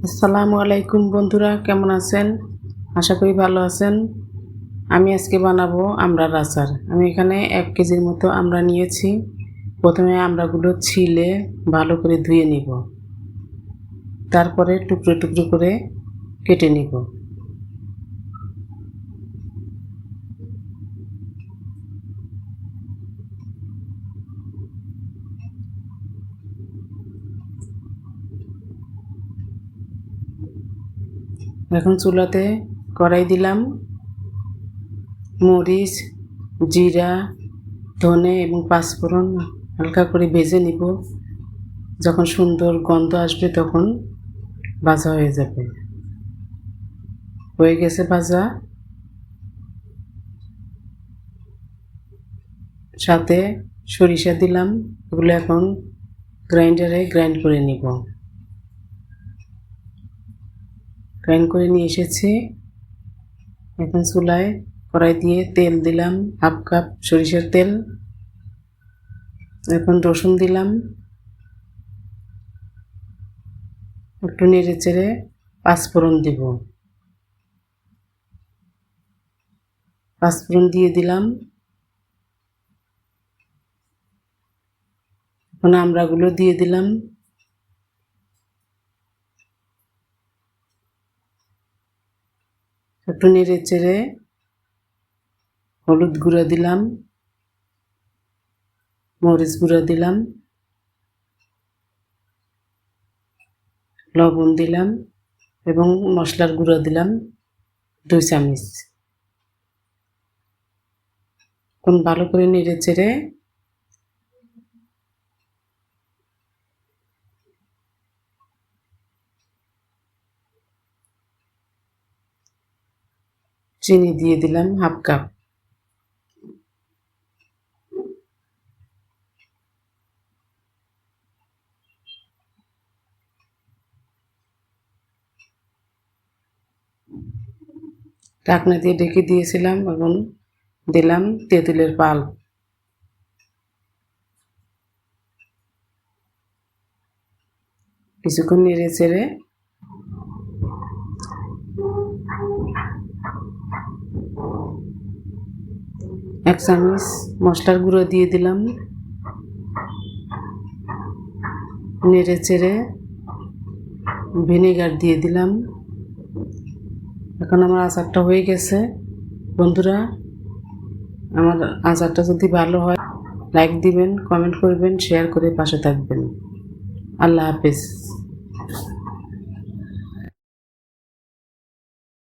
আসসালামু আলাইকুম বন্ধুরা, কেমন আছেন? আশা করি ভালো আছেন। আমি আজকে বানাবো আমড়ার আচার। আমি এখানে 1 কেজির মতো আমড়া নিয়েছি। প্রথমে আমড়াগুলো ছিলে ভালো করে ধুয়ে নিব, তারপরে টুকরো টুকরো করে কেটে নিব। এখন চুলাতে কড়াই দিলাম, মরিচ, জিরা, ধনে এবং পাঁচফোড়ন হালকা করে ভেজে নিব। যখন সুন্দর গন্ধ আসবে তখন ভাজা হয়ে যাবে। হয়ে গেছে ভাজা। সাথে সরিষা দিলাম। এগুলো এখন গ্রাইন্ডারে গ্রাইন্ড করে নিব। গ্রাইন্ড করে নিয়ে এসেছি। এখন চুলায় কড়াই দিয়ে তেল দিলাম, 1/2 কাপ সরিষার তেল। এখন রসুন দিলাম, একটু নেড়ে চেড়ে পাঁচফোড়ন দিব। পাঁচফোড়ন দিয়ে দিলাম। এখন আমড়াগুলো দিয়ে দিলাম। একটু নেড়ে চেড়ে হলুদ গুঁড়া দিলাম, মরিচ গুঁড়া দিলাম, লবণ দিলাম এবং মশলার গুঁড়া দিলাম 2 চামচ। এখন ভালো করে নেড়ে চেড়ে চিনি দিয়ে দিলাম 1/2 কাপ। ঢাকনা দিয়ে ঢেকে দিয়েছিলাম। এখন দিলাম তেঁতুলের পাল্প। কিছুক্ষণ নেড়ে চেড়ে এক চামচ মশলার গুঁড়ো দিয়ে দিলাম। নেড়ে চেড়ে ভিনেগার দিয়ে দিলাম। এখন আমার আচারটা হয়ে গেছে। বন্ধুরা, আমার আচারটা যদি ভালো হয় লাইক দিবেন, কমেন্ট করবেন, শেয়ার করে পাশে থাকবেন। আল্লাহ হাফেজ।